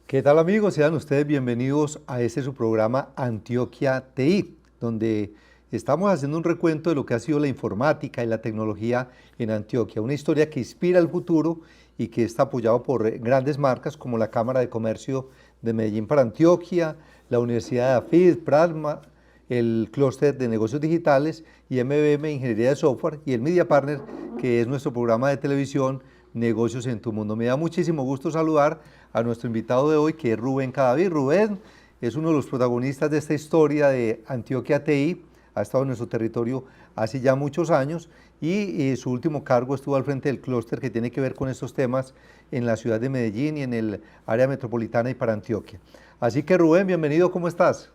¿Qué tal amigos? Sean ustedes bienvenidos a este su programa Antioquia TI, donde estamos haciendo un recuento de lo que ha sido la informática y la tecnología en Antioquia, una historia que inspira el futuro y que está apoyado por grandes marcas como la Cámara de Comercio de Medellín para Antioquia, la Universidad de AFID, Prasma, el Clúster de Negocios Digitales y MBM Ingeniería de Software y el Media Partner, que es nuestro programa de televisión Negocios en tu Mundo. Me da muchísimo gusto saludar a nuestro invitado de hoy, que es Rubén Cadavid. Rubén es uno de los protagonistas de esta historia de Antioquia TI, ha estado en nuestro territorio hace ya muchos años y su último cargo estuvo al frente del clúster que tiene que ver con estos temas en la ciudad de Medellín y en el área metropolitana y para Antioquia. Así que Rubén, bienvenido, ¿cómo estás?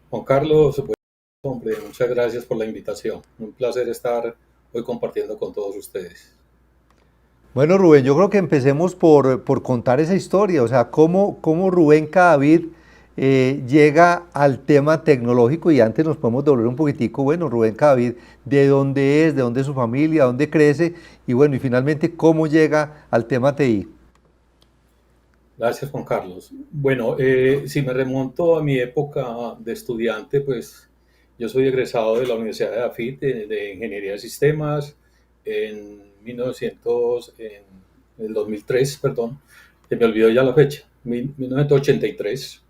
Juan Carlos, pues, hombre, muchas gracias por la invitación. Un placer estar hoy compartiendo con todos ustedes. Bueno, Rubén, yo creo que empecemos por contar esa historia, o sea, cómo Rubén Cadavid llega al tema tecnológico y antes nos podemos doblar un poquitico, bueno, Rubén Cadavid, ¿de dónde es? ¿De dónde es su familia? ¿Dónde crece? Y bueno, y finalmente, ¿cómo llega al tema TI? Gracias, Juan Carlos. Bueno, si me remonto a mi época de estudiante, pues yo soy egresado de la Universidad de AFIT de Ingeniería de Sistemas en 1900, en el 2003, perdón, se me olvidó ya la fecha, 1983.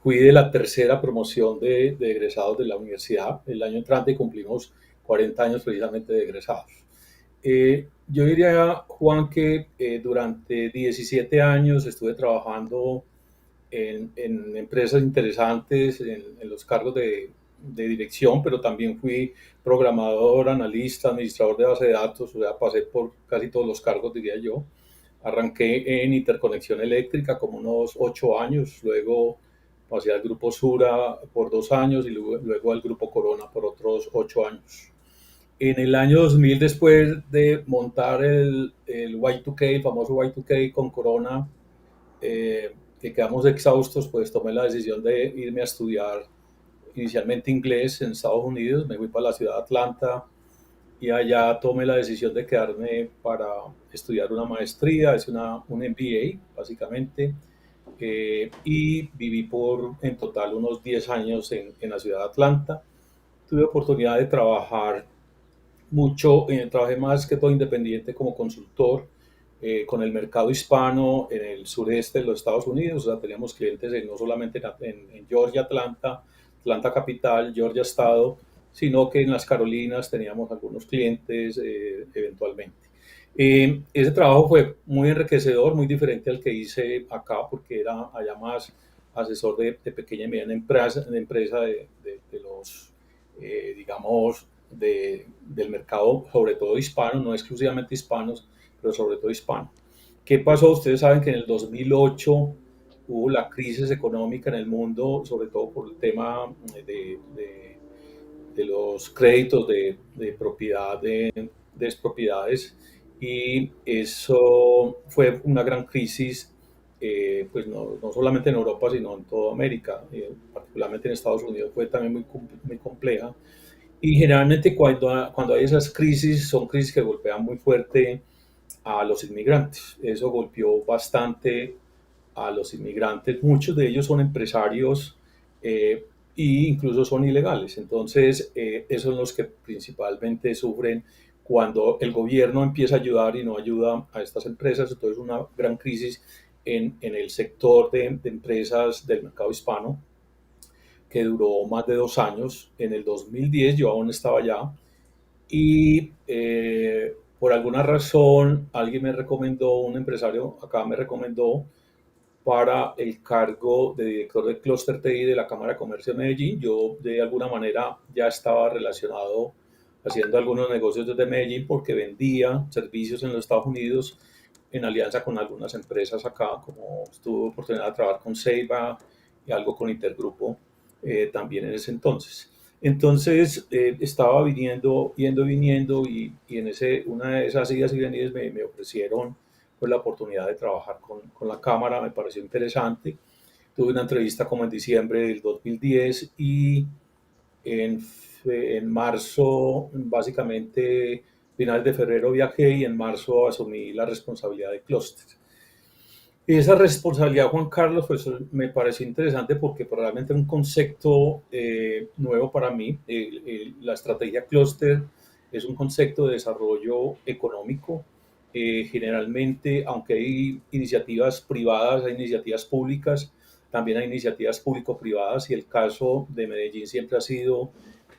Fui de la tercera promoción de egresados de la universidad. El año entrante cumplimos 40 años precisamente de egresados. Yo diría, Juan, que durante 17 años estuve trabajando en empresas interesantes, en los cargos de dirección, pero también fui programador, analista, administrador de base de datos, o sea, pasé por casi todos los cargos, diría yo. Arranqué en interconexión eléctrica como unos 8 años, luego pasé al grupo Sura por 2 años y luego al grupo Corona por otros 8 años. En el año 2000, después de montar el Y2K, el famoso Y2K con Corona, que quedamos exhaustos, pues tomé la decisión de irme a estudiar inicialmente inglés en Estados Unidos. Me fui para la ciudad de Atlanta y allá tomé la decisión de quedarme para estudiar una maestría, es un MBA básicamente, y viví por en total unos 10 años en la ciudad de Atlanta. Tuve oportunidad de trabajar mucho, trabajé más que todo independiente como consultor con el mercado hispano en el sureste de los Estados Unidos. O sea, teníamos clientes no solamente en Georgia, Atlanta, Atlanta capital, Georgia estado, sino que en las Carolinas teníamos algunos clientes eventualmente. Ese trabajo fue muy enriquecedor, muy diferente al que hice acá, porque era allá más asesor de pequeña y mediana empresa, de los, digamos, del mercado, sobre todo hispano, no exclusivamente hispanos, pero sobre todo hispano. ¿Qué pasó? Ustedes saben que en el 2008 hubo la crisis económica en el mundo, sobre todo por el tema de los créditos de propiedad, de expropiedades, y eso fue una gran crisis, pues no solamente en Europa, sino en toda América, particularmente en Estados Unidos fue también muy compleja. Y generalmente cuando hay esas crisis, son crisis que golpean muy fuerte a los inmigrantes. Eso golpeó bastante a los inmigrantes. Muchos de ellos son empresarios e incluso son ilegales. Entonces, esos son los que principalmente sufren cuando el gobierno empieza a ayudar y no ayuda a estas empresas. Entonces, una gran crisis en el sector de empresas del mercado hispano que duró más de 2 años. En el 2010 yo aún estaba allá y por alguna razón alguien me recomendó, un empresario acá me recomendó para el cargo de director del clúster TI de la Cámara de Comercio de Medellín. Yo de alguna manera ya estaba relacionado haciendo algunos negocios desde Medellín porque vendía servicios en los Estados Unidos en alianza con algunas empresas acá, como tuve oportunidad de trabajar con Ceiba y algo con Intergrupo también en ese entonces. Entonces estaba viniendo, yendo y viniendo y en una de esas idas y venidas me ofrecieron pues, la oportunidad de trabajar con la cámara, me pareció interesante. Tuve una entrevista como en diciembre del 2010 y en, en marzo, básicamente finales de febrero viajé y en marzo asumí la responsabilidad de clúster. Esa responsabilidad, Juan Carlos, pues me pareció interesante porque pues, realmente era un concepto nuevo para mí. La estrategia clúster es un concepto de desarrollo económico. Generalmente, aunque hay iniciativas privadas, hay iniciativas públicas, también hay iniciativas público-privadas y el caso de Medellín siempre ha sido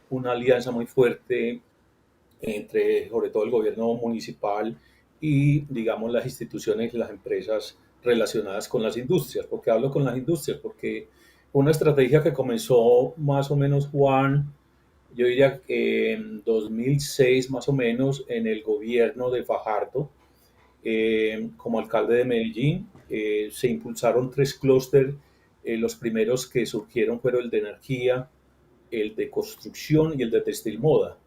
una alianza muy fuerte entre, sobre todo, el gobierno municipal y, digamos, las instituciones y las empresas relacionadas con las industrias. ¿Por qué hablo con las industrias? Porque una estrategia que comenzó más o menos Juan, yo diría que en 2006 más o menos, en el gobierno de Fajardo, como alcalde de Medellín, se impulsaron tres clústeres. Los primeros que surgieron fueron el de energía, el de construcción y el de textil moda.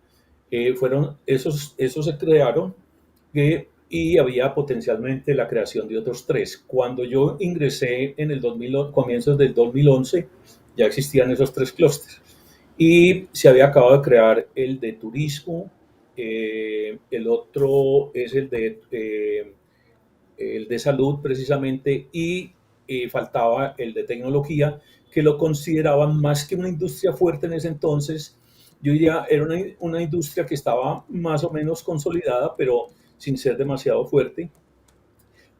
Fueron esos se crearon y había potencialmente la creación de otros tres. Cuando yo ingresé en el 2000, comienzos del 2011, ya existían esos tres clústeres y se había acabado de crear el de turismo, el otro es el de salud precisamente y faltaba el de tecnología, que lo consideraban más que una industria fuerte en ese entonces. Yo diría, era una industria que estaba más o menos consolidada, pero sin ser demasiado fuerte,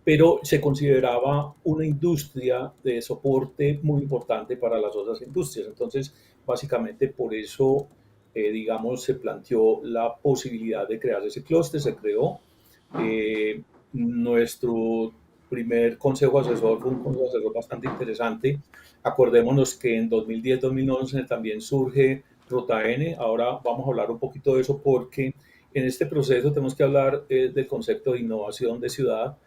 pero se consideraba una industria de soporte muy importante para las otras industrias. Entonces, básicamente por eso, digamos, se planteó la posibilidad de crear ese clúster, se creó. Nuestro primer consejo asesor fue un consejo asesor bastante interesante. Acordémonos que en 2010-2011 también surge Ruta N. Ahora vamos a hablar un poquito de eso porque en este proceso tenemos que hablar del concepto de innovación de ciudad,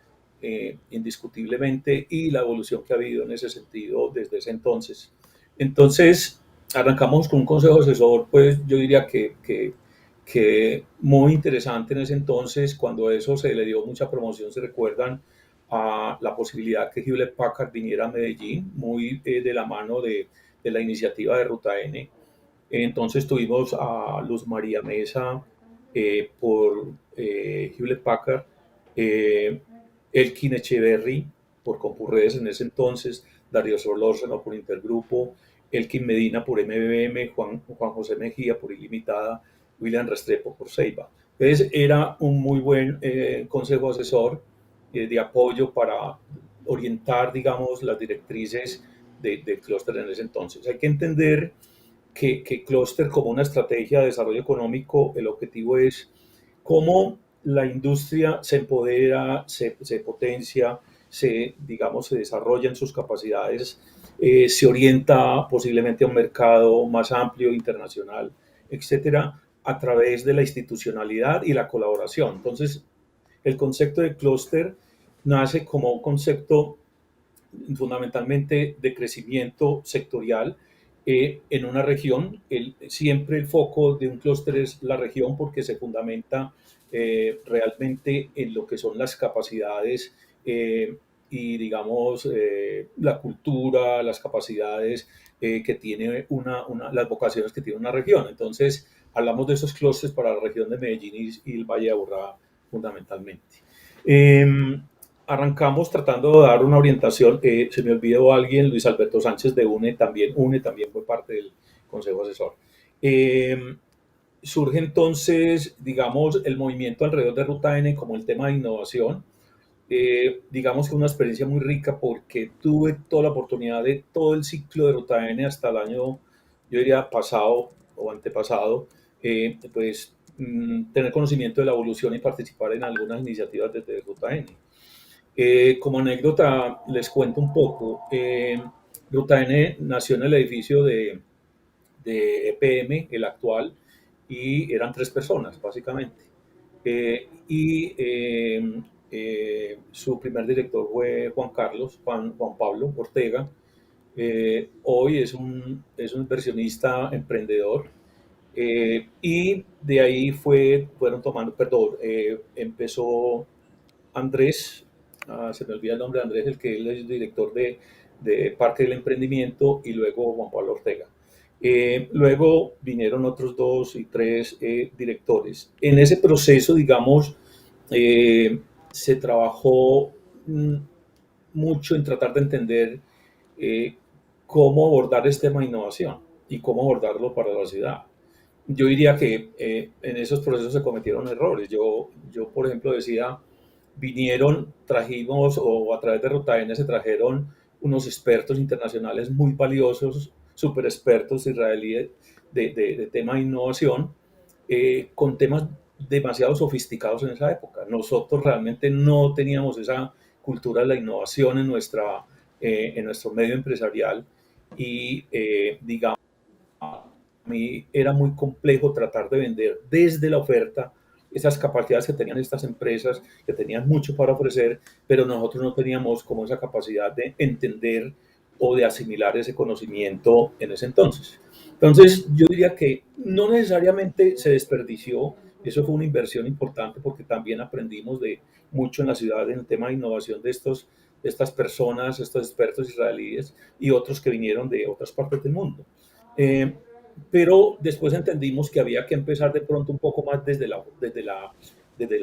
indiscutiblemente, y la evolución que ha habido en ese sentido desde ese entonces. Entonces, arrancamos con un consejo asesor, pues yo diría que muy interesante en ese entonces. Cuando eso se le dio mucha promoción, se recuerdan a la posibilidad que Hewlett Packard viniera a Medellín, muy de la mano de la iniciativa de Ruta N. Entonces tuvimos a Luz María Mesa por Hewlett Packard, eh, Elkin Echeverry por Compurredes en ese entonces, Darío Solórzano por Intergrupo, Elkin Medina por MBM, Juan José Mejía por Ilimitada, William Restrepo por Ceiba. Entonces era un muy buen consejo asesor de apoyo para orientar, digamos, las directrices del clúster en ese entonces. Hay que entender que Cluster como una estrategia de desarrollo económico, el objetivo es cómo la industria se empodera, se potencia, digamos, se desarrolla en sus capacidades, se orienta posiblemente a un mercado más amplio, internacional, etcétera, a través de la institucionalidad y la colaboración. Entonces, el concepto de clúster nace como un concepto fundamentalmente de crecimiento sectorial en una región. Siempre el foco de un clúster es la región porque se fundamenta realmente en lo que son las capacidades y, digamos, la cultura, las capacidades que tiene las vocaciones que tiene una región. Entonces, hablamos de esos clústeres para la región de Medellín y el Valle de Aburrá fundamentalmente. Eh, Arrancamos tratando de dar una orientación. Se me olvidó alguien, Luis Alberto Sánchez de UNE también fue parte del Consejo Asesor. Eh, Surge entonces, digamos, el movimiento alrededor de Ruta N como el tema de innovación. Digamos que una experiencia muy rica porque tuve toda la oportunidad de todo el ciclo de Ruta N hasta el año, yo diría, pasado o antepasado, pues tener conocimiento de la evolución y participar en algunas iniciativas desde Ruta N. Como anécdota, les cuento un poco. Ruta N nació en el edificio de EPM, el actual, y eran tres personas, básicamente. Su primer director fue Juan Pablo Ortega. Hoy es un inversionista emprendedor. Y de ahí fueron tomando, perdón, empezó Andrés, se me olvida el nombre de Andrés, el que él es director de Parque del Emprendimiento, y luego Juan Pablo Ortega. Luego vinieron otros dos y tres directores. En ese proceso, digamos, se trabajó mucho en tratar de entender eh, cómo abordar este tema de innovación y cómo abordarlo para la ciudad. Yo diría que en esos procesos se cometieron errores. Yo, por ejemplo, decía, trajimos, o a través de Ruta N se trajeron unos expertos internacionales muy valiosos, súper expertos israelíes de tema de innovación, con temas demasiado sofisticados en esa época. Nosotros realmente no teníamos esa cultura de la innovación en nuestro medio empresarial y, digamos, a mí era muy complejo tratar de vender desde la oferta esas capacidades que tenían estas empresas, que tenían mucho para ofrecer, pero nosotros no teníamos como esa capacidad de entender o de asimilar ese conocimiento en ese entonces. Entonces, yo diría que no necesariamente se desperdició, eso fue una inversión importante porque también aprendimos de mucho en la ciudad en el tema de innovación de estas personas, estos expertos israelíes y otros que vinieron de otras partes del mundo. Eh, pero después entendimos que había que empezar de pronto un poco más desde la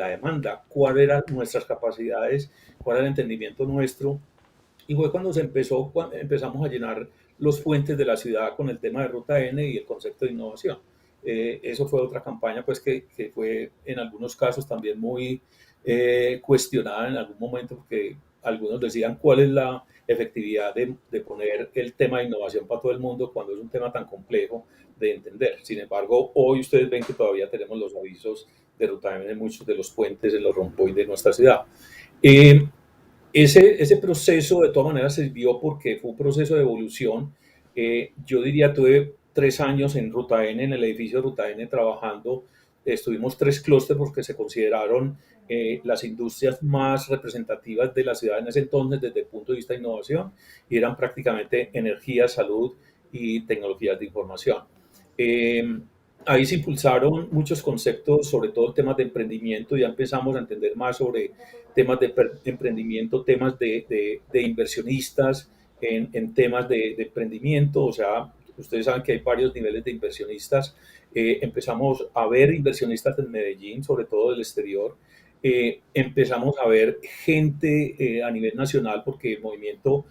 demanda, cuáles eran nuestras capacidades, cuál era el entendimiento nuestro. Y fue cuando empezamos a llenar los fuentes de la ciudad con el tema de Ruta N y el concepto de innovación. Eso fue otra campaña pues, que fue en algunos casos también muy cuestionada en algún momento, porque algunos decían cuál es la efectividad de poner el tema de innovación para todo el mundo cuando es un tema tan complejo de entender. Sin embargo, hoy ustedes ven que todavía tenemos los avisos de Ruta N en muchos de los puentes, en los rompoy de nuestra ciudad. Eh, ese proceso de todas maneras sirvió porque fue un proceso de evolución. Yo diría, tuve 3 años en Ruta N, en el edificio de Ruta N trabajando. Estuvimos 3 clústeres porque se consideraron las industrias más representativas de la ciudad en ese entonces desde el punto de vista de innovación y eran prácticamente energía, salud y tecnologías de información. Eh, Ahí se impulsaron muchos conceptos, sobre todo temas de emprendimiento, ya empezamos a entender más sobre temas de emprendimiento, temas de inversionistas en temas de emprendimiento, o sea, ustedes saben que hay varios niveles de inversionistas. Empezamos a ver inversionistas en Medellín, sobre todo del exterior. Empezamos a ver gente a nivel nacional, porque el movimiento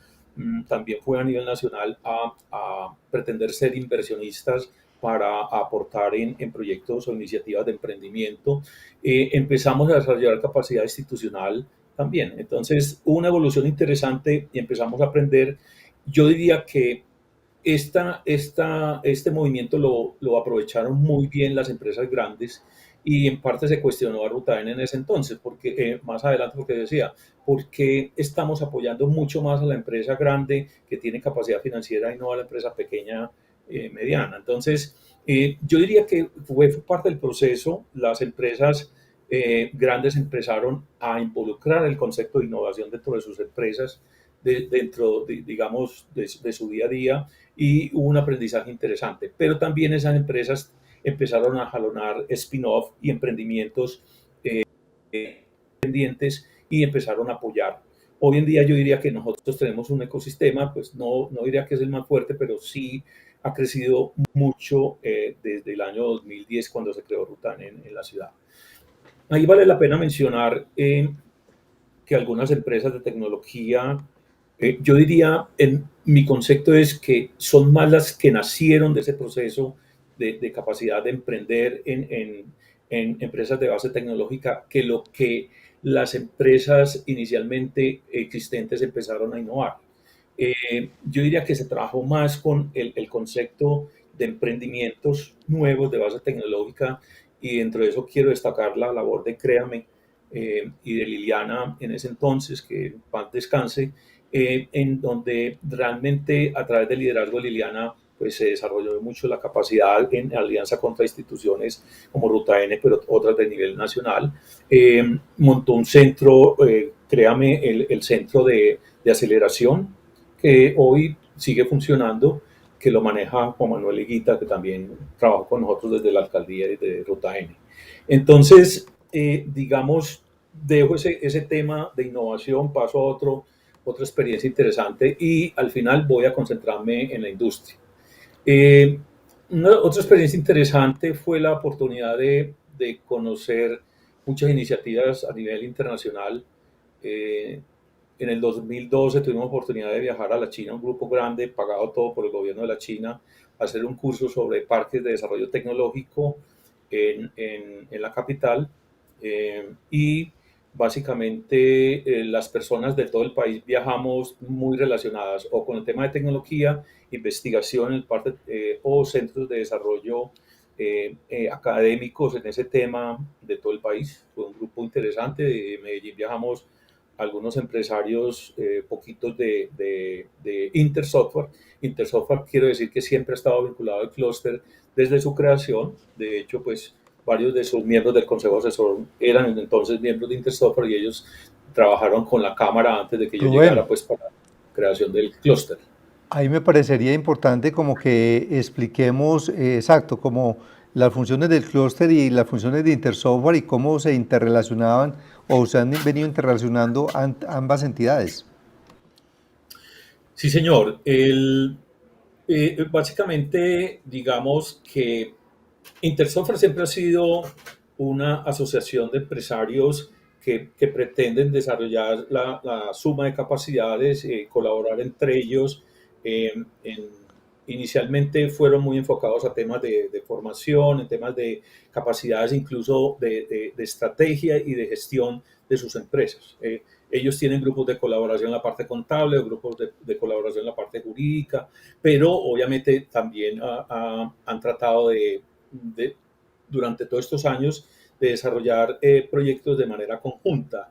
también fue a nivel nacional a pretender ser inversionistas para aportar en proyectos o iniciativas de emprendimiento. Empezamos a desarrollar capacidad institucional también. Entonces, hubo una evolución interesante y empezamos a aprender. Yo diría que este movimiento lo aprovecharon muy bien las empresas grandes y en parte se cuestionó a Ruta N en ese entonces, porque más adelante, porque decía, ¿por qué estamos apoyando mucho más a la empresa grande que tiene capacidad financiera y no a la empresa pequeña, mediana? Entonces, yo diría que fue parte del proceso. Las empresas grandes empezaron a involucrar el concepto de innovación dentro de sus empresas, digamos, de su día a día, y hubo un aprendizaje interesante. Pero también esas empresas empezaron a jalonar spin-off y emprendimientos independientes y empezaron a apoyar. Hoy en día yo diría que nosotros tenemos un ecosistema, pues no diría que es el más fuerte, pero sí ha crecido mucho desde el año 2010 cuando se creó Rutan en la ciudad. Ahí vale la pena mencionar que algunas empresas de tecnología, yo diría, mi concepto es que son más las que nacieron de ese proceso de capacidad de emprender en empresas de base tecnológica que lo que las empresas inicialmente existentes empezaron a innovar. Yo diría que se trabajó más con el concepto de emprendimientos nuevos de base tecnológica y dentro de eso quiero destacar la labor de Créame y de Liliana en ese entonces, que en paz descanse, en donde realmente a través del liderazgo de Liliana pues se desarrolló mucho la capacidad en alianza contra instituciones como Ruta N, pero otras de nivel nacional. Montó un centro, Créame, el centro de aceleración, que hoy sigue funcionando, que lo maneja Juan Manuel Higuita, que también trabajó con nosotros desde la alcaldía de Ruta N. Entonces, digamos, dejo ese tema de innovación, paso a otra experiencia interesante y al final voy a concentrarme en la industria. Eh, Otra experiencia interesante fue la oportunidad de conocer muchas iniciativas a nivel internacional. Eh, En el 2012 tuvimos oportunidad de viajar a la China, un grupo grande, pagado todo por el gobierno de la China, a hacer un curso sobre parques de desarrollo tecnológico en la capital. Y básicamente las personas de todo el país viajamos muy relacionadas o con el tema de tecnología, investigación en parte, o centros de desarrollo académicos en ese tema de todo el país. Fue un grupo interesante. De Medellín viajamos algunos empresarios, poquitos de Intersoftware. Intersoftware quiero decir que siempre ha estado vinculado al clúster desde su creación. De hecho, pues varios de sus miembros del consejo asesor eran entonces miembros de Intersoftware y ellos trabajaron con la cámara antes de que yo llegara, Rubén, pues para la creación del clúster. ahí me parecería importante como que expliquemos exacto como las funciones del clúster y las funciones de Intersoftware y cómo se interrelacionaban o se han venido interrelacionando ambas entidades. Sí, señor. Básicamente, digamos que Intersoftware siempre ha sido una asociación de empresarios que pretenden desarrollar la suma de capacidades, colaborar entre ellos. eh, en- Inicialmente fueron muy enfocados a temas de formación, en temas de capacidades, incluso de estrategia y de gestión de sus empresas. Ellos tienen grupos de colaboración en la parte contable, grupos de colaboración en la parte jurídica, pero obviamente también han tratado de, durante todos estos años, de desarrollar proyectos de manera conjunta.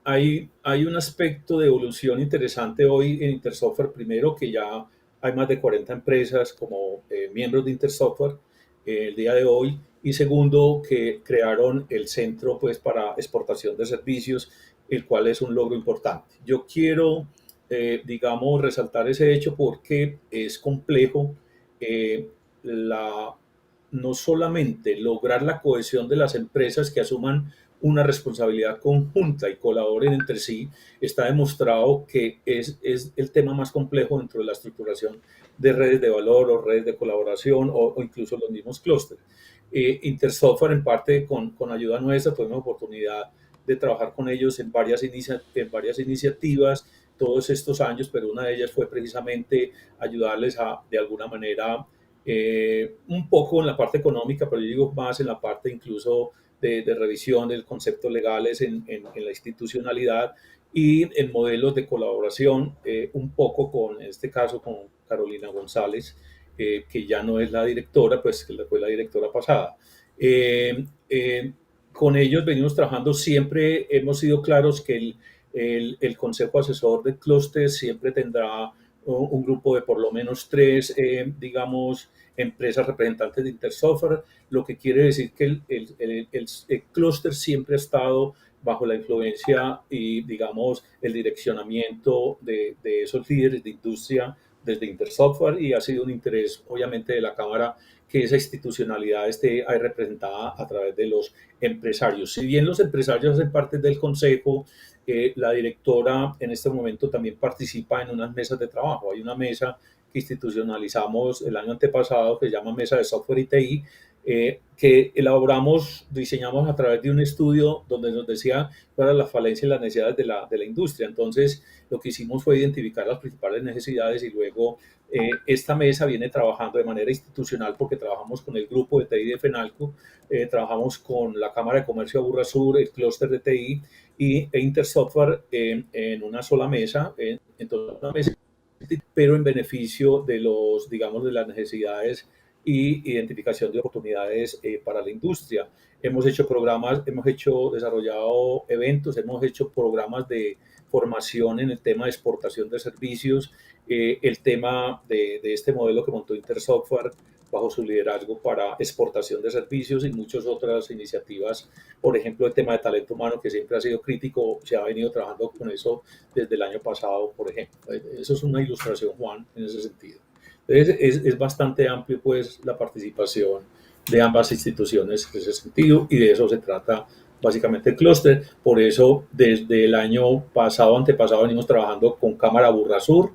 Hay un aspecto de evolución interesante hoy en Intersoftware. Primero, que ya hay más de 40 empresas como miembros de Intersoftware el día de hoy. Y segundo, que crearon el centro pues, para exportación de servicios, el cual es un logro importante. Yo quiero, digamos, resaltar ese hecho porque es complejo eh, la, no solamente lograr la cohesión de las empresas que asuman una responsabilidad conjunta y colaboren entre sí. Está demostrado que es el tema más complejo dentro de la estructuración de redes de valor o redes de colaboración o incluso los mismos clústeres. Intersoftware, en parte con ayuda nuestra, tuvimos oportunidad de trabajar con ellos en varias iniciativas todos estos años, pero una de ellas fue precisamente ayudarles a, de alguna manera, un poco en la parte económica, pero yo digo más en la parte incluso de revisión de conceptos legales en la institucionalidad y en modelos de colaboración, un poco con, en este caso, con Carolina González, que ya no es la directora, pues que fue la directora pasada. Con ellos venimos trabajando, siempre hemos sido claros que el Consejo Asesor de Clúster siempre tendrá un grupo de por lo menos tres, digamos, empresas representantes de Intersoftware, lo que quiere decir que el clúster siempre ha estado bajo la influencia y, digamos, el direccionamiento de esos líderes de industria desde Intersoftware, y ha sido un interés, obviamente, de la Cámara que esa institucionalidad esté ahí representada a través de los empresarios. Si bien los empresarios hacen parte del consejo, la directora en este momento también participa en unas mesas de trabajo. Hay una mesa que institucionalizamos el año antepasado que se llama Mesa de Software y TI, que elaboramos, diseñamos a través de un estudio donde nos decía cuáles eran las falencias y las necesidades de la industria. Entonces, lo que hicimos fue identificar las principales necesidades y luego esta mesa viene trabajando de manera institucional porque trabajamos con el grupo de TI de FENALCO, trabajamos con la Cámara de Comercio de Aburrasur, el clúster de TI e Intersoftware en una sola mesa, en toda una mesa, pero en beneficio de los, digamos, de las necesidades y identificación de oportunidades para la industria. Hemos hecho programas, desarrollado eventos, hemos hecho programas de formación en el tema de exportación de servicios, el tema de este modelo que montó Intersoftware bajo su liderazgo para exportación de servicios y muchas otras iniciativas, por ejemplo, el tema de talento humano que siempre ha sido crítico, se ha venido trabajando con eso desde el año pasado, por ejemplo. Eso es una ilustración, Juan, en ese sentido. Entonces, es bastante amplio, pues, la participación de ambas instituciones en ese sentido, y de eso se trata básicamente el clúster. Por eso, desde el año pasado, antepasado, venimos trabajando con Cámara Burrasur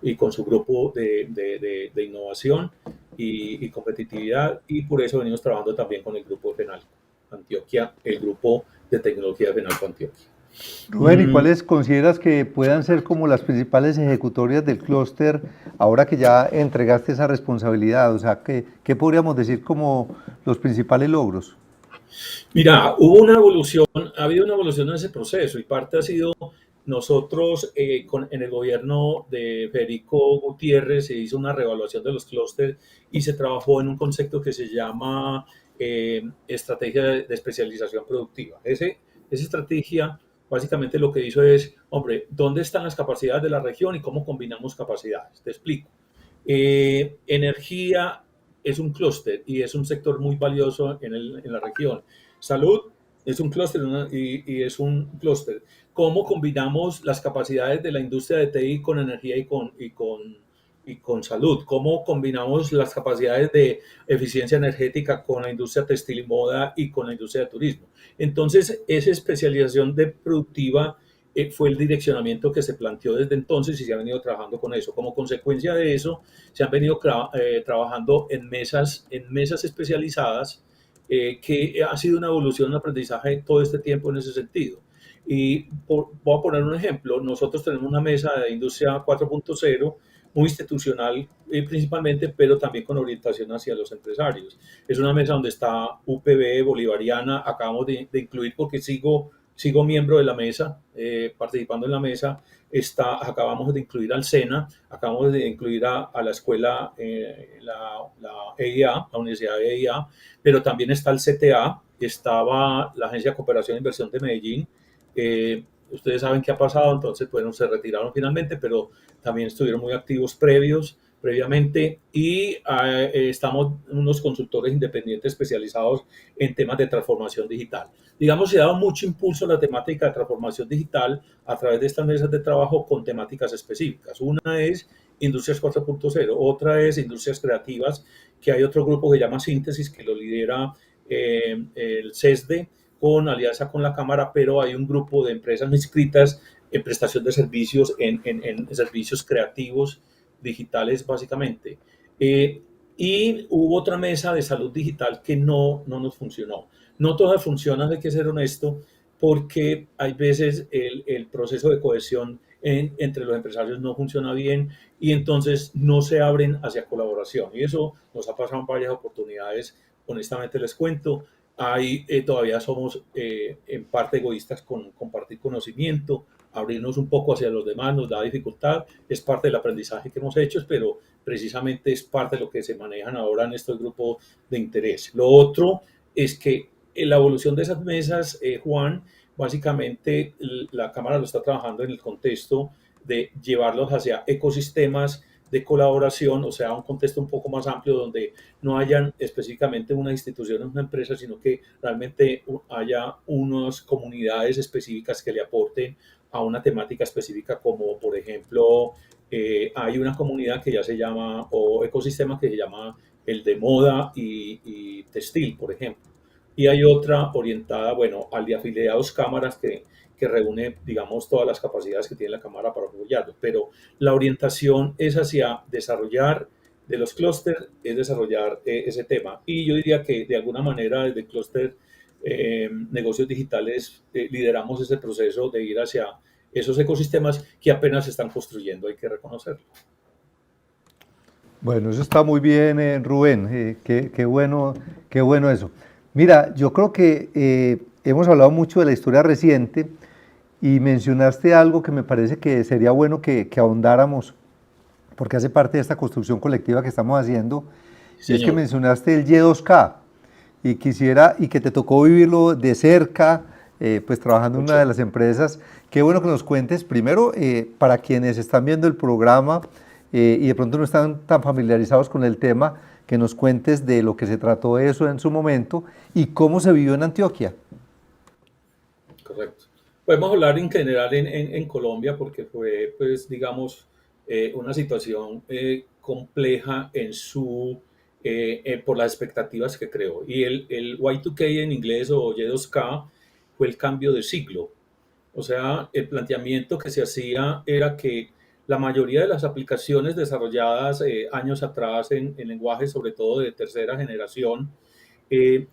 y con su grupo de innovación y competitividad, y por eso venimos trabajando también con el grupo de FENALCO Antioquia, el grupo de tecnología de FENALCO Antioquia. Rubén, ¿y Mm, cuáles consideras que puedan ser como las principales ejecutorias del clúster ahora que ya entregaste esa responsabilidad? O sea, ¿qué podríamos decir como los principales logros? Mira, hubo una evolución, ha habido una evolución en ese proceso y parte ha sido nosotros en el gobierno de Federico Gutiérrez se hizo una reevaluación de los clústeres y se trabajó en un concepto que se llama estrategia de especialización productiva. Esa estrategia básicamente lo que hizo es, hombre, ¿dónde están las capacidades de la región y cómo combinamos capacidades? Te explico. Energía es un clúster y es un sector muy valioso en la región. Salud es un clúster y es un clúster. ¿Cómo combinamos las capacidades de la industria de TI con energía y con salud? ¿Cómo combinamos las capacidades de eficiencia energética con la industria textil y moda y con la industria de turismo? Entonces, esa especialización de productiva fue el direccionamiento que se planteó desde entonces y se ha venido trabajando con eso. Como consecuencia de eso, se han venido trabajando en mesas especializadas, que ha sido una evolución, un aprendizaje todo este tiempo en ese sentido. Y voy a poner un ejemplo. Nosotros tenemos una mesa de industria 4.0 muy institucional principalmente, pero también con orientación hacia los empresarios. Es una mesa donde está UPB, Bolivariana, acabamos de incluir porque sigo miembro de la mesa, participando en la mesa, acabamos de incluir al SENA, acabamos de incluir a la escuela, la EIA, la Universidad de EIA, pero también está el CTA, estaba la Agencia de Cooperación e Inversión de Medellín. Ustedes saben qué ha pasado, entonces, bueno, se retiraron finalmente, pero también estuvieron muy activos previamente y estamos unos consultores independientes especializados en temas de transformación digital. Digamos, se ha dado mucho impulso a la temática de transformación digital a través de estas mesas de trabajo con temáticas específicas. Una es Industrias 4.0, otra es Industrias Creativas, que hay otro grupo que se llama Síntesis, que lo lidera el CESDE con alianza con la Cámara, pero hay un grupo de empresas inscritas en prestación de servicios, en servicios creativos digitales básicamente. Eh, y hubo otra mesa de salud digital que no nos funcionó. No todas funcionan, hay que ser honesto, porque hay veces el proceso de cohesión entre los empresarios no funciona bien y entonces no se abren hacia colaboración. Y eso nos ha pasado en varias oportunidades, honestamente les cuento. Todavía somos en parte egoístas con compartir conocimiento, abrirnos un poco hacia los demás nos da dificultad, es parte del aprendizaje que hemos hecho, pero precisamente es parte de lo que se manejan ahora en estos grupos de interés. Lo otro es que en la evolución de esas mesas, Juan, básicamente la Cámara lo está trabajando en el contexto de llevarlos hacia ecosistemas de colaboración, o sea, un contexto un poco más amplio donde no hayan específicamente una institución o una empresa, sino que realmente haya unas comunidades específicas que le aporten a una temática específica, como por ejemplo, hay una comunidad que ya se llama, o ecosistema que se llama el de moda y textil, por ejemplo. Y hay otra orientada, bueno, al de afiliados cámaras que reúne, digamos, todas las capacidades que tiene la cámara para apoyarlo. Pero la orientación es hacia desarrollar de los clústeres, es desarrollar ese tema. Y yo diría que de alguna manera desde el clúster negocios digitales lideramos ese proceso de ir hacia esos ecosistemas que apenas se están construyendo, hay que reconocerlo. Bueno, eso está muy bien, Rubén. Qué bueno eso. Mira, yo creo que hemos hablado mucho de la historia reciente y mencionaste algo que me parece que sería bueno que ahondáramos, porque hace parte de esta construcción colectiva que estamos haciendo, Sí, y es que señor. mencionaste el Y2K y quisiera, y que te tocó vivirlo de cerca, pues trabajando en una de Mucho. las empresas. Qué bueno que nos cuentes, primero, para quienes están viendo el programa y de pronto no están tan familiarizados con el tema, que nos cuentes de lo que se trató eso en su momento y cómo se vivió en Antioquia. Correcto. Podemos hablar en general en Colombia porque fue, pues, digamos, una situación compleja por las expectativas que creó. Y el Y2K en inglés o Y2K fue el cambio de siglo. O sea, el planteamiento que se hacía era que la mayoría de las aplicaciones desarrolladas años atrás en lenguajes, sobre todo de tercera generación,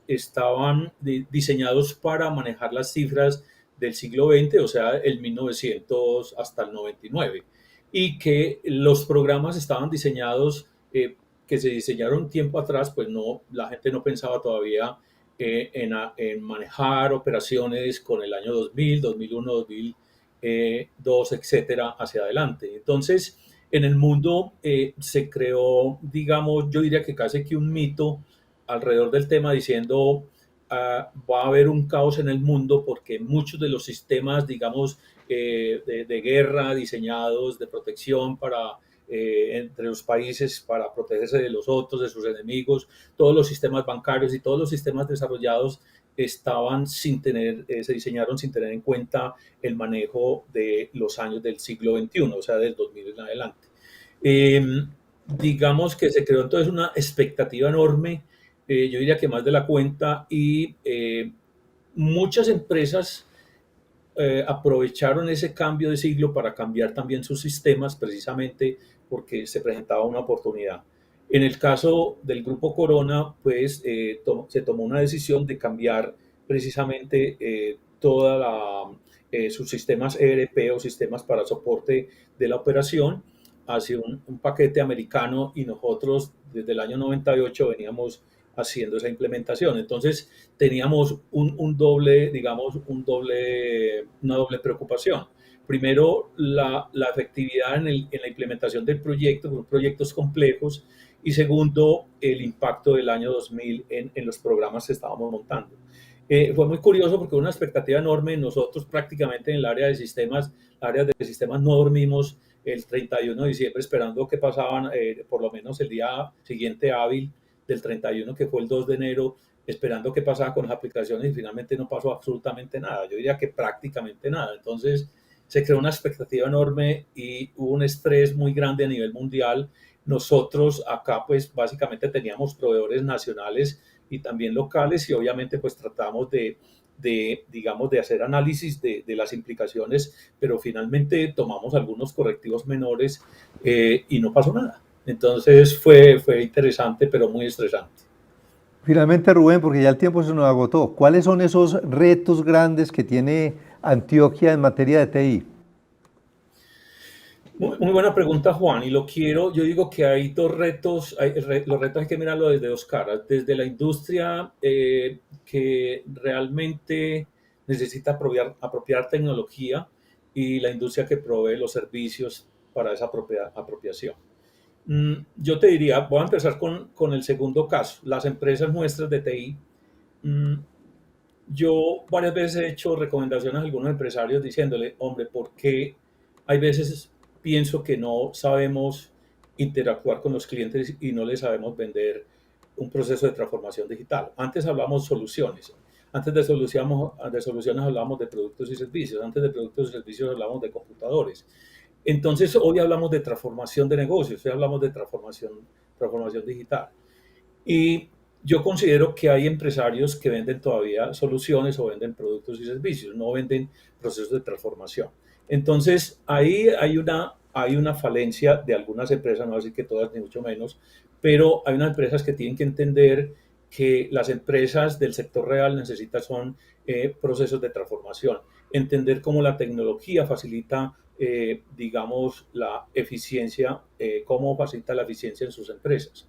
estaban diseñados para manejar las cifras del siglo XX, o sea, el 1900 hasta el 99, y que los programas estaban diseñados, que se diseñaron tiempo atrás, pues no, la gente no pensaba todavía en manejar operaciones con el año 2000, 2001, 2002, etcétera, hacia adelante. Entonces, en el mundo se creó, digamos, yo diría que casi que un mito alrededor del tema diciendo va a haber un caos en el mundo porque muchos de los sistemas, digamos, de guerra diseñados, de protección para entre los países para protegerse de los otros, de sus enemigos, todos los sistemas bancarios y todos los sistemas desarrollados estaban sin tener, se diseñaron sin tener en cuenta el manejo de los años del siglo XXI, o sea, del 2000 en adelante. Eh, digamos que se creó entonces una expectativa enorme, yo diría que más de la cuenta, y muchas empresas aprovecharon ese cambio de siglo para cambiar también sus sistemas, precisamente porque se presentaba una oportunidad. En el caso del grupo Corona, pues se tomó una decisión de cambiar precisamente sus sistemas ERP o sistemas para soporte de la operación hacia un paquete americano, y nosotros desde el año 98 veníamos haciendo esa implementación. Entonces teníamos un doble, digamos, una doble preocupación. Primero, la efectividad en la implementación del proyecto, con proyectos complejos, y segundo, el impacto del año 2000 en los programas que estábamos montando. Fue muy curioso porque hubo una expectativa enorme. Nosotros prácticamente en el área de sistemas, áreas de sistemas no dormimos el 31 de diciembre esperando que pasaban, por lo menos el día siguiente hábil del 31, que fue el 2 de enero, esperando qué pasaba con las aplicaciones, y finalmente no pasó absolutamente nada. Yo diría que prácticamente nada. Entonces se creó una expectativa enorme y hubo un estrés muy grande a nivel mundial. Nosotros acá pues básicamente teníamos proveedores nacionales y también locales, y obviamente pues tratamos digamos, de hacer análisis de las implicaciones, pero finalmente tomamos algunos correctivos menores y no pasó nada. Entonces fue interesante, pero muy estresante. Finalmente, Rubén, porque ya el tiempo se nos agotó, ¿cuáles son esos retos grandes que tiene Antioquia en materia de TI? Muy buena pregunta, Juan, y yo digo que hay dos retos, los retos hay que mirarlo desde dos caras, desde la industria que realmente necesita apropiar tecnología, y la industria que provee los servicios para esa apropiación. Yo te diría, voy a empezar con el segundo caso, las empresas nuestras de TI. Mm, yo varias veces he hecho recomendaciones a algunos empresarios diciéndole, hombre, ¿por qué hay veces pienso que no sabemos interactuar con los clientes y no les sabemos vender un proceso de transformación digital? Antes hablamos soluciones, antes de soluciones hablábamos de productos y servicios, antes de productos y servicios hablamos de computadores. Entonces hoy hablamos de transformación de negocios, hoy hablamos de transformación digital. Y yo considero que hay empresarios que venden todavía soluciones o venden productos y servicios, no venden procesos de transformación. Entonces, ahí hay una falencia de algunas empresas, no así que todas ni mucho menos, pero hay unas empresas que tienen que entender que las empresas del sector real necesitan son procesos de transformación, entender cómo la tecnología facilita, digamos, la eficiencia, cómo facilita la eficiencia en sus empresas,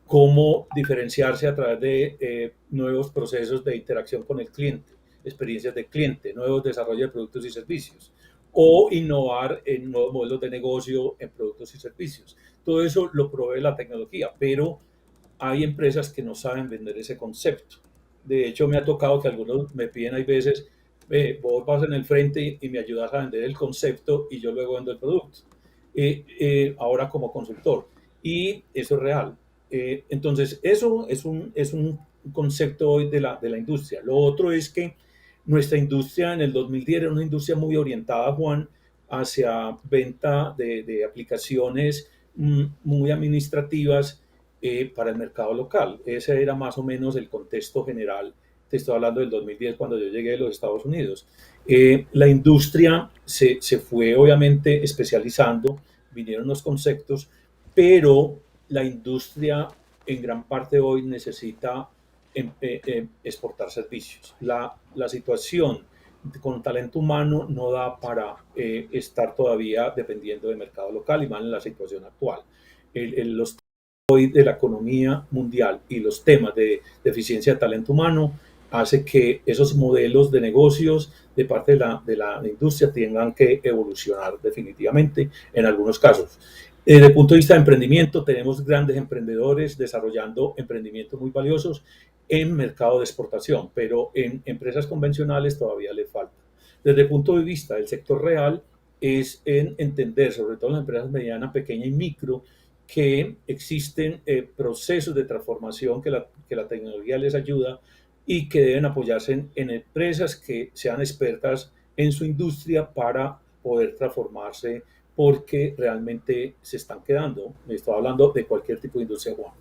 cómo diferenciarse a través de nuevos procesos de interacción con el cliente, experiencias de cliente, nuevos desarrollos de productos y servicios, o innovar en nuevos modelos de negocio en productos y servicios. Todo eso lo provee la tecnología, pero hay empresas que no saben vender ese concepto. De hecho, me ha tocado que algunos me piden, hay veces, vos vas en el frente y me ayudas a vender el concepto y yo luego vendo el producto, ahora como consultor. Y eso es real. Entonces, eso es un concepto hoy de la industria. Lo otro es que nuestra industria en el 2010 era una industria muy orientada, Juan, hacia venta de aplicaciones muy administrativas para el mercado local. Ese era más o menos el contexto general. Te estoy hablando del 2010 cuando yo llegué de los Estados Unidos. La industria se fue obviamente especializando, vinieron los conceptos, pero la industria en gran parte hoy necesita exportar servicios. La situación con talento humano no da para estar todavía dependiendo del mercado local y más en la situación actual. Los hoy de la economía mundial y los temas de deficiencia de talento humano hace que esos modelos de negocios de parte de la industria tengan que evolucionar definitivamente en algunos casos. Desde el punto de vista de emprendimiento, tenemos grandes emprendedores desarrollando emprendimientos muy valiosos en mercado de exportación, pero en empresas convencionales todavía le falta. Desde el punto de vista del sector real, es en entender, sobre todo en las empresas medianas, pequeñas y micro, que existen procesos de transformación que la tecnología les ayuda y que deben apoyarse en empresas que sean expertas en su industria para poder transformarse porque realmente se están quedando. Estoy hablando de cualquier tipo de industria, Juan.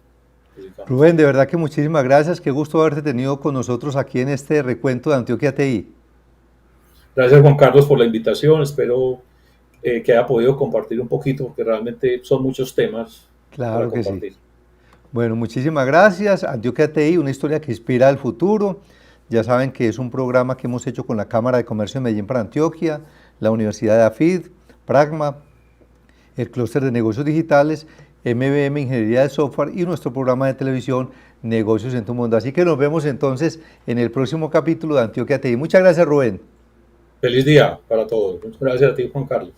Rubén, de verdad que muchísimas gracias. Qué gusto haberte tenido con nosotros aquí en este recuento de Antioquia TI. Gracias, Juan Carlos, por la invitación. Espero que haya podido compartir un poquito, porque realmente son muchos temas para Claro que sí. compartir. Bueno, muchísimas gracias. Antioquia TI, una historia que inspira al futuro. Ya saben que es un programa que hemos hecho con la Cámara de Comercio de Medellín para Antioquia, la Universidad de AFID, Pragma, el Clúster de Negocios Digitales, MBM Ingeniería de Software y nuestro programa de televisión Negocios en tu Mundo. Así que nos vemos entonces en el próximo capítulo de Antioquia TI. Muchas gracias, Rubén. Feliz día para todos. Muchas gracias a ti, Juan Carlos.